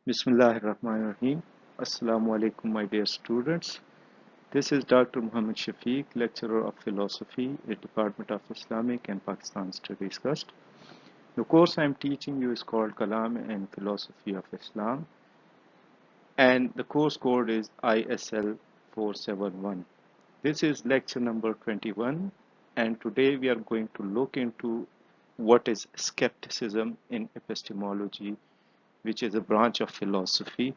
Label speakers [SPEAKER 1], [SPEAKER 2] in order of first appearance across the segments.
[SPEAKER 1] Bismillahirrahmanirrahim. Assalamu alaikum, my dear students. This is Dr. Muhammad Shafiq, lecturer of philosophy at Department of Islamic and Pakistan Studies Cust. The course I am teaching you is called Kalam and Philosophy of Islam, and the course code is ISL 471. This is lecture number 21, and today we are going to look into what is skepticism in epistemology, which is a branch of philosophy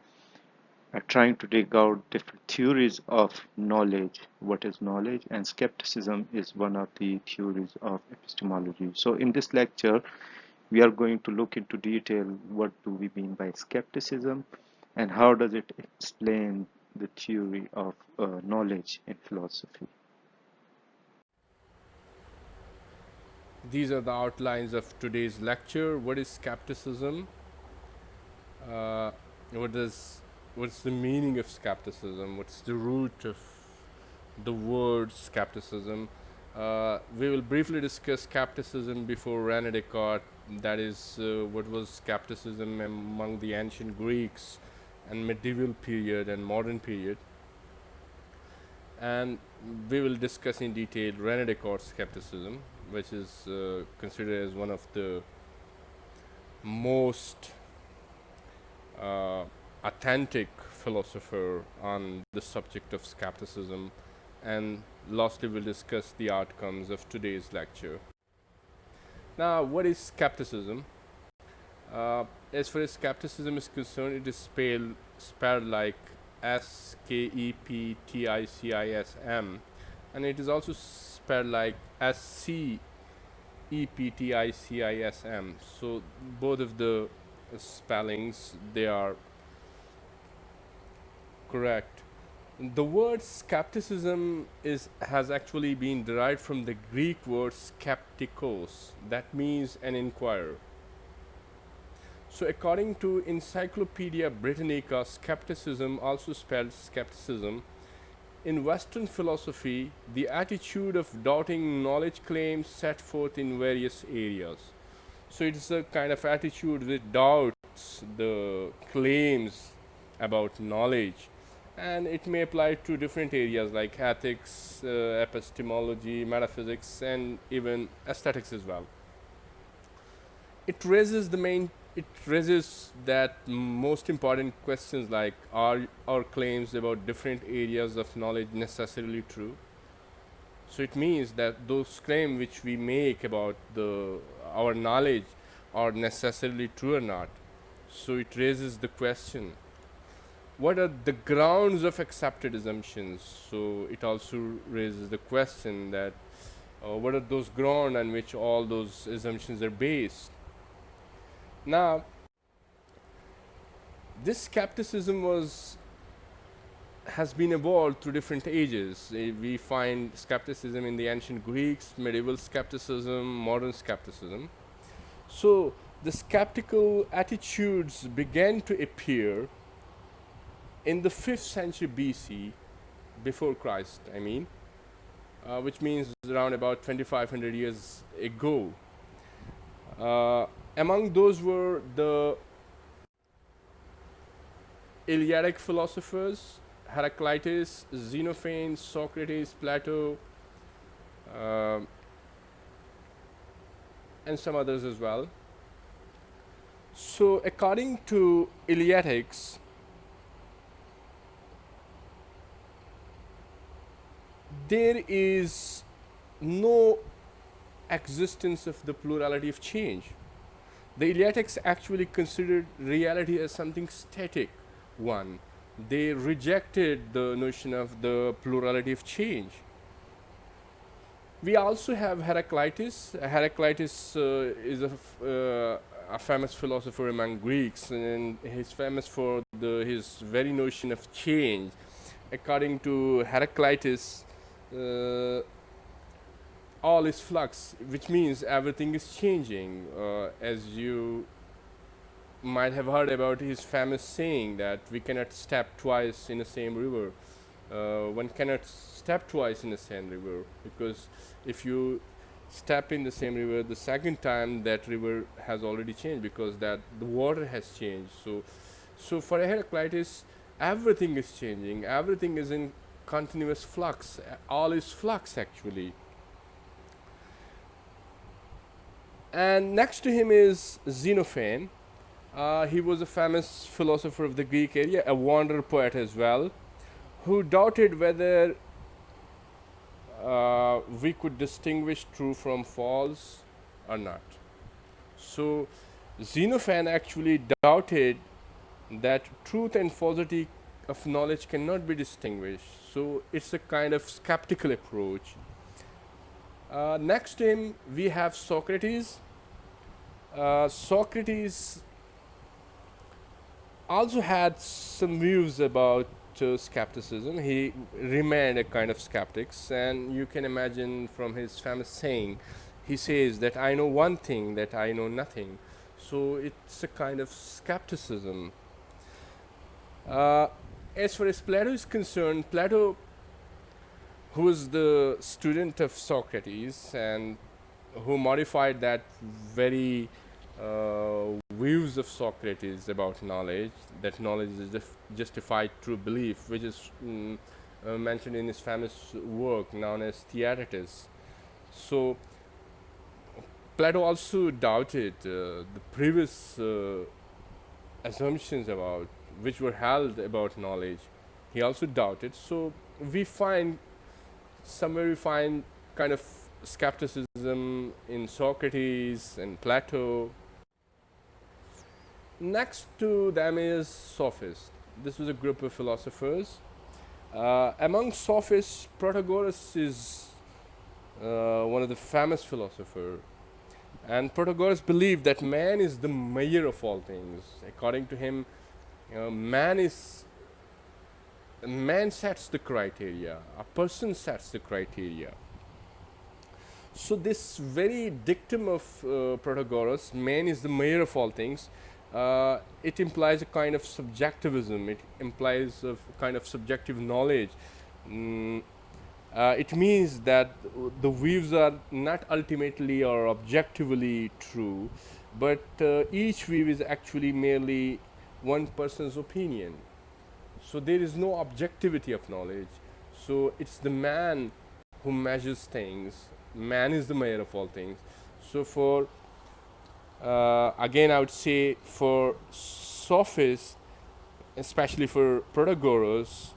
[SPEAKER 1] trying to dig out different theories of knowledge. What is knowledge? And skepticism is one of the theories of epistemology. So, in this lecture, we are going to look into detail what do we mean by skepticism and how does it explain the theory of knowledge in philosophy.
[SPEAKER 2] These are the outlines of today's lecture. What is skepticism? Uh, what's the meaning of skepticism? What's the root of the word skepticism? We will briefly discuss skepticism before René Descartes. That is, what was skepticism among the ancient Greeks and medieval period and modern period. And we will discuss in detail René Descartes' skepticism, which is considered as one of the most authentic philosopher on the subject of skepticism. And lastly, we'll discuss the outcomes of today's lecture. Now, what is skepticism? As far as skepticism is concerned, it is spelled like skepticism, and it is also spelled like scepticism. So both of the spellings, they are correct. The word skepticism has actually been derived from the Greek word skeptikos, that means an inquirer. So according to Encyclopedia Britannica, skepticism, also spelled skepticism, in Western philosophy, the attitude of doubting knowledge claims set forth in various areas. So it's a kind of attitude that doubts the claims about knowledge, and it may apply to different areas like ethics, epistemology, metaphysics, and even aesthetics as well. It raises that most important questions like, are our claims about different areas of knowledge necessarily true? So it means that those claims which we make about our knowledge are necessarily true or not. So it raises the question, what are the grounds of accepted assumptions? So it also raises the question that what are those grounds on which all those assumptions are based? Now, this skepticism has been evolved through different ages. We find skepticism in the ancient Greeks, medieval skepticism, modern skepticism. So the skeptical attitudes began to appear in the 5th century BC, before Christ, which means around about 2500 years ago. Among those were the Eleatic philosophers, Heraclitus, Xenophon, Socrates, Plato, and some others as well. So according to Eleatics, there is no existence of the plurality of change. The Eleatics actually considered reality as something static one. They rejected the notion of the plurality of change. We also have Heraclitus. Heraclitus is a famous philosopher among Greeks, and he's famous for his very notion of change. According to Heraclitus, all is flux, which means everything is changing. As you might have heard about his famous saying that we cannot step twice in the same river. One cannot step twice in the same river, because if you step in the same river the second time, that river has already changed, because that the water has changed. So So for Heraclitus, everything is changing, everything is in continuous flux, all is flux actually. And next to him is Xenophon. He was a famous philosopher of the Greek area, a wonder poet as well, who doubted whether we could distinguish true from false or not. So Xenophon actually doubted that truth and falsity of knowledge cannot be distinguished. So it's a kind of skeptical approach. Next to him, we have Socrates. Socrates also had some views about skepticism. He remained a kind of skeptics, and you can imagine from his famous saying, he says that I know one thing, that I know nothing. So it's a kind of skepticism. Uh, as far as Plato is concerned, Plato, who was the student of Socrates and who modified that very views of Socrates about knowledge, that knowledge is justified true belief, which is mentioned in his famous work known as Theaetetus. So Plato also doubted the previous assumptions about which were held about knowledge. He also doubted. So we find somewhere we find kind of skepticism in Socrates and Plato. Next to them is sophists. This was a group of philosophers. Among sophists, Protagoras is one of the famous philosophers. And Protagoras believed that man is the measure of all things. According to him, man sets the criteria. A person sets the criteria. So this very dictum of Protagoras, man is the measure of all things, it implies a kind of subjectivism. It implies a kind of subjective knowledge. It means that the views are not ultimately or objectively true, but each view is actually merely one person's opinion. So there is no objectivity of knowledge. So it's the man who measures things. Man is the measure of all things. So for again, I would say for sophists, especially for Protagoras,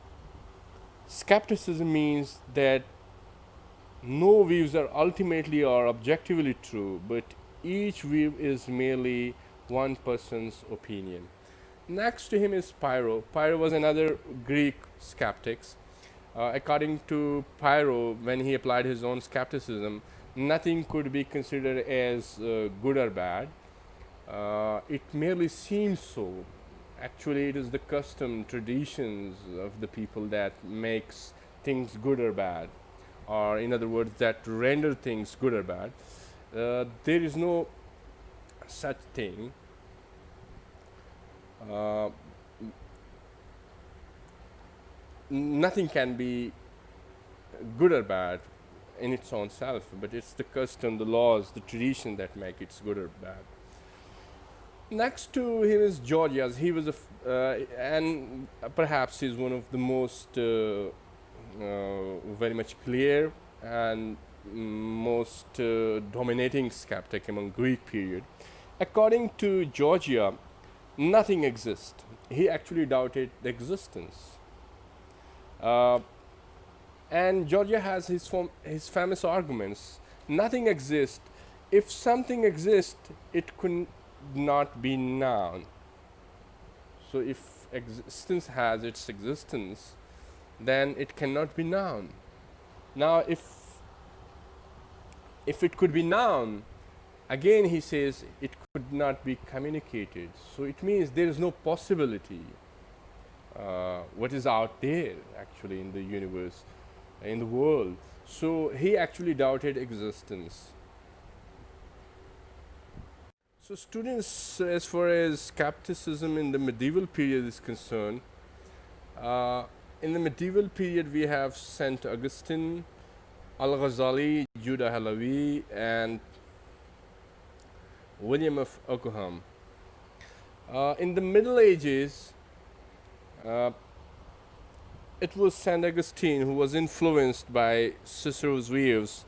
[SPEAKER 2] skepticism means that no views are ultimately or objectively true, but each view is merely one person's opinion. Next to him is Pyrrho. Pyrrho was another Greek skeptic. According to Pyrrho, when he applied his own skepticism, nothing could be considered as good or bad. It merely seems so. Actually, it is the custom, traditions of the people that makes things good or bad, or in other words, that render things good or bad. There is no such thing. Nothing can be good or bad in its own self, but it's the custom, the laws, the tradition that make it good or bad. Next to him is Gorgias. He was and perhaps he's one of the most very much clear and most dominating skeptic among Greek period. According to Gorgia, nothing exists. He actually doubted the existence. And Gorgia has his famous arguments. Nothing exists. If something exists, it could not be known. So if existence has its existence, then it cannot be known. Now, if it could be known, again he says it could not be communicated. So it means there is no possibility. What is out there actually in the universe, in the world. So he actually doubted existence. So students, as far as skepticism in the medieval period is concerned, in the medieval period we have Saint Augustine, Al-Ghazali, Judah Halabi, and William of Ockham. In the Middle Ages, Uh, it was Saint Augustine who was influenced by Cicero's views.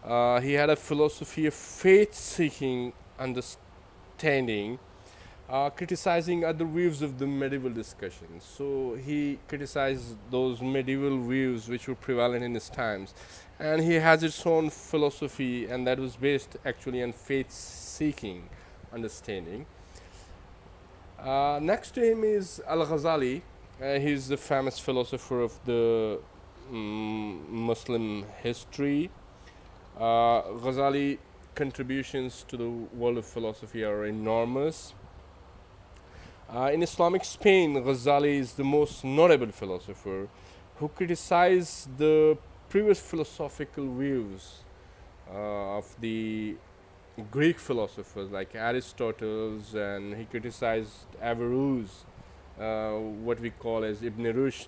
[SPEAKER 2] He had a philosophy of faith-seeking understanding, criticizing other views of the medieval discussion. So he criticized those medieval views which were prevalent in his times, and he has its own philosophy, and that was based actually on faith-seeking understanding. Next to him is Al-Ghazali. He's the famous philosopher of the Muslim history. Ghazali contributions to the world of philosophy are enormous. In Islamic Spain, Ghazali is the most notable philosopher who criticized the previous philosophical views of the Greek philosophers like Aristotle, and he criticized Averroes, what we call as Ibn Rushd,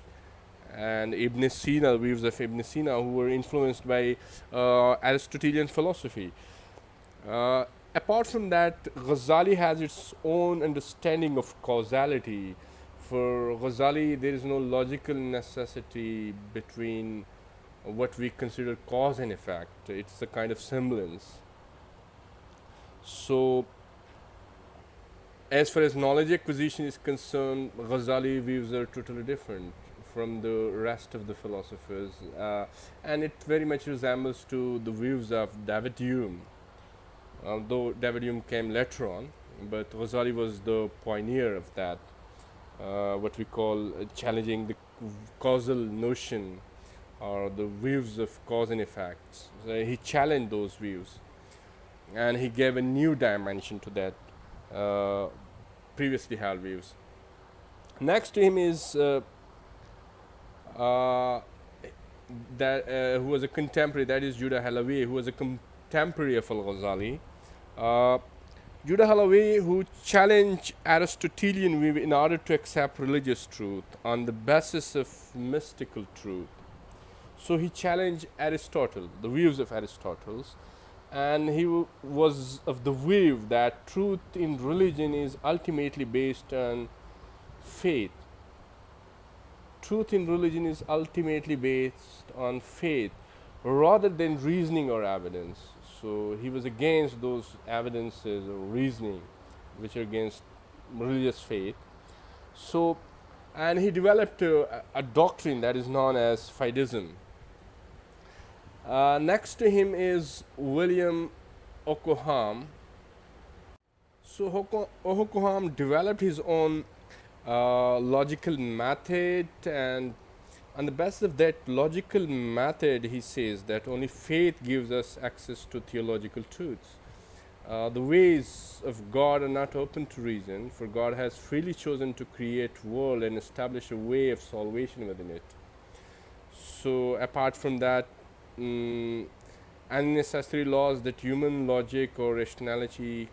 [SPEAKER 2] and Ibn Sina, views of Ibn Sina, who were influenced by Aristotelian philosophy. Uh, Apart from that, Ghazali has its own understanding of causality. For Ghazali, there is no logical necessity between what we consider cause and effect. It's a kind of semblance. So, as far as knowledge acquisition is concerned, Ghazali views are totally different from the rest of the philosophers, and it very much resembles to the views of David Hume. Though David Hume came later on, but Ghazali was the pioneer of that, what we call challenging the causal notion or the views of cause and effect. So he challenged those views, and he gave a new dimension to that previously held views. Next to him is uh, who was a contemporary, that is Judah Halawi, who was a contemporary of Al-Ghazali. Uh, Judah Halawi, who challenged Aristotelian view in order to accept religious truth on the basis of mystical truth. So he challenged Aristotle, the views of Aristotle, and he was of the view that truth in religion is ultimately based on faith. Truth in religion is ultimately based on faith rather than reasoning or evidence. So he was against those evidences or reasoning which are against religious faith. So, and he developed a doctrine that is known as fideism. Next to him is William Ockham. So Ockham developed his own logical method, and on the basis of that logical method, he says that only faith gives us access to theological truths. The ways of God are not open to reason, for God has freely chosen to create world and establish a way of salvation within it. So apart from that, unnecessary laws that human logic or rationality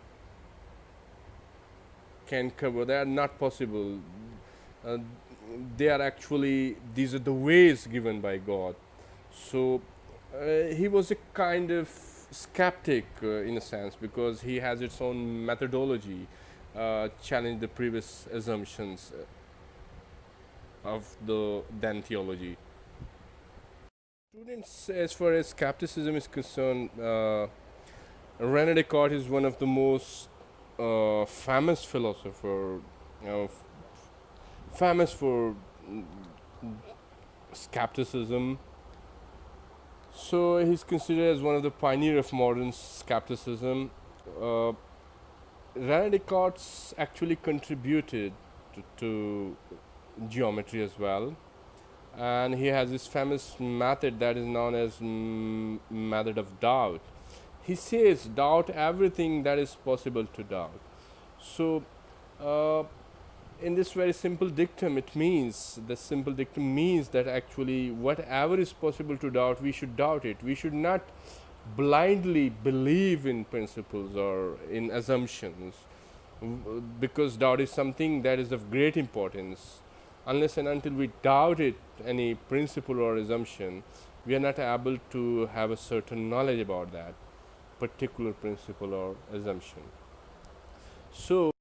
[SPEAKER 2] can cover, they are not possible. Uh, they are actually, these are the ways given by God. So he was a kind of skeptic in a sense, because he has its own methodology, challenge the previous assumptions of the then theology. Students, as far as skepticism is concerned, René Descartes is one of the most famous philosopher, famous for skepticism. So he's considered as one of the pioneer of modern skepticism. Uh, René Descartes actually contributed to geometry as well, and he has this famous method that is known as method of doubt. He says, doubt everything that is possible to doubt. So, uh, in this very simple dictum, that actually whatever is possible to doubt, we should doubt it. We should not blindly believe in principles or in assumptions, because doubt is something that is of great importance. Unless and until we doubt it, any principle or assumption, we are not able to have a certain knowledge about that particular principle or assumption. So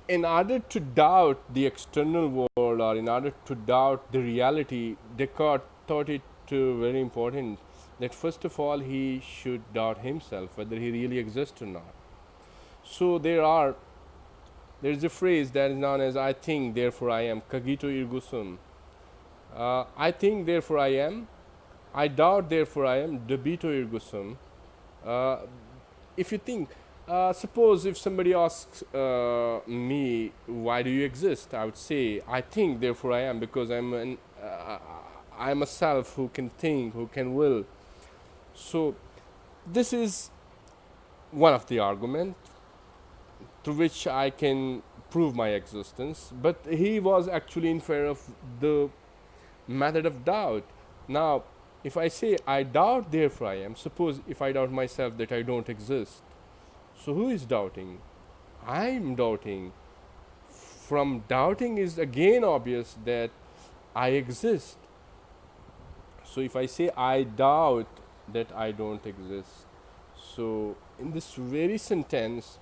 [SPEAKER 2] in order to doubt the external world, or in order to doubt the reality, Descartes thought it very important that first of all he should doubt himself, whether he really exists or not. So there is a phrase that is known as "I think, therefore I am." Cogito ergo sum. I think, therefore I am. I doubt, therefore I am. Debito ergo sum. Uh, if you think, suppose if somebody asks me, why do you exist? I would say, I think, therefore I am, because I'm a self who can think, who can will. So this is one of the arguments through which I can prove my existence. But he was actually in favor of the method of doubt. Now, if I say I doubt, therefore I am, suppose if I doubt myself that I don't exist, so who is doubting? I'm doubting. From doubting is again obvious that I exist. So if I say I doubt that I don't exist, so in this very sentence,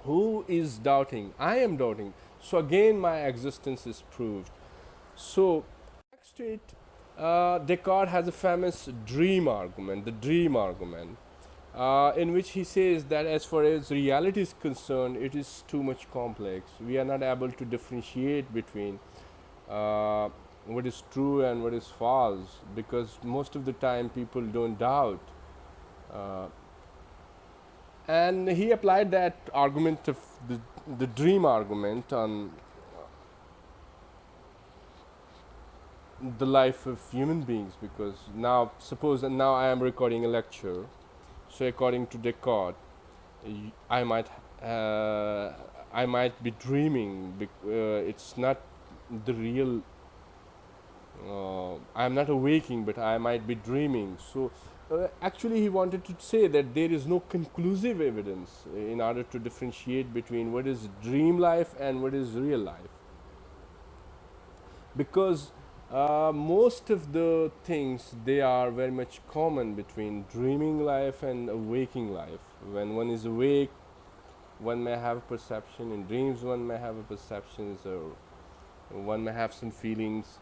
[SPEAKER 2] who is doubting? I am doubting. So again, my existence is proved. So next to it, Descartes has a famous dream argument, the dream argument, in which he says that as far as reality is concerned, it is too much complex. We are not able to differentiate between what is true and what is false, because most of the time people don't doubt. Uh, and he applied that argument of the dream argument on the life of human beings, because now suppose that now I am recording a lecture. So according to Descartes, I might uh, I might be dreaming. It's not the real. I am not awaking, but I might be dreaming. So actually, he wanted to say that there is no conclusive evidence in order to differentiate between what is dream life and what is real life, because most of the things, they are very much common between dreaming life and a waking life. When one is awake, one may have a perception. In dreams, one may have a perceptions, or one may have some feelings.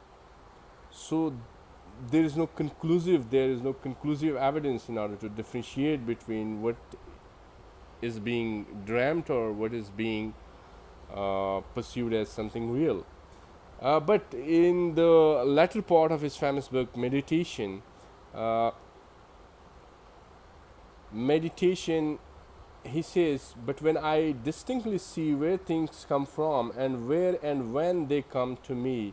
[SPEAKER 2] So there is no conclusive evidence in order to differentiate between what is being dreamt or what is being pursued as something real. But in the latter part of his famous book, uh, Meditation, he says, but when I distinctly see where things come from and where and when they come to me,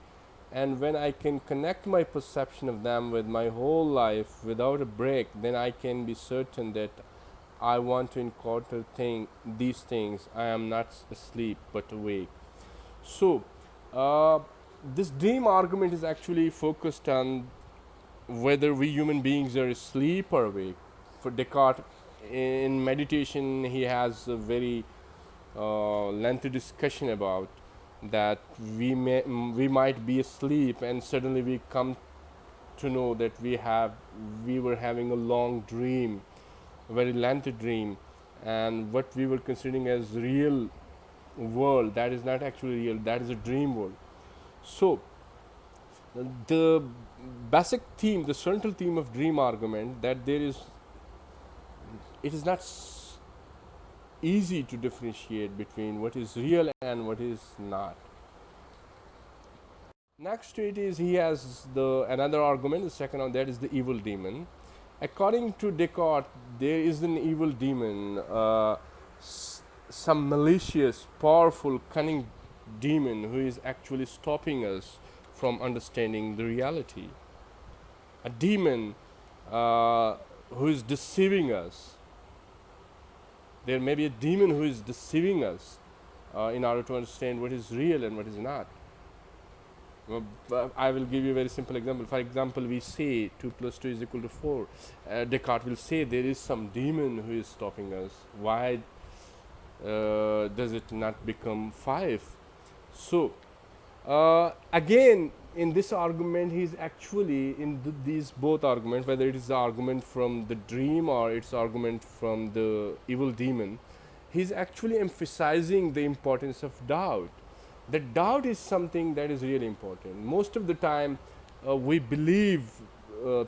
[SPEAKER 2] and when I can connect my perception of them with my whole life without a break, then I can be certain that I want to encounter these things. I am not asleep but awake. So, uh, this dream argument is actually focused on whether we human beings are asleep or awake. For Descartes, in meditation, he has a very lengthy discussion about that we might be asleep and suddenly we come to know that we were having a long dream, a very lengthy dream, and what we were considering as real world, that is not actually real, that is a dream world. So the basic theme, the central theme of dream argument, that it is not easy to differentiate between what is real and what is not. Next to it is he has the another argument. The second one, that is the evil demon. According to Descartes, there is an evil demon, some malicious, powerful, cunning demon who is actually stopping us from understanding the reality. A demon who is deceiving us. There may be a demon who is deceiving us in order to understand what is real and what is not. I will give you a very simple example. For example, we say 2 plus 2 is equal to 4. Descartes will say there is some demon who is stopping us. Why does it not become 5? So, again, in this argument, he is actually in these both arguments, whether it is the argument from the dream or it's argument from the evil demon, he's actually emphasizing the importance of doubt. That doubt is something that is really important. Most of the time, we believe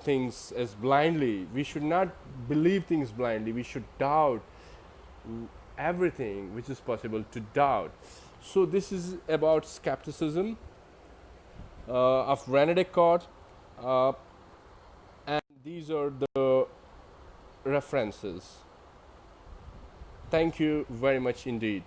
[SPEAKER 2] things as blindly. We should not believe things blindly. We should doubt everything which is possible to doubt. So this is about skepticism of René Descartes, uh, and these are the references. Thank you very much indeed.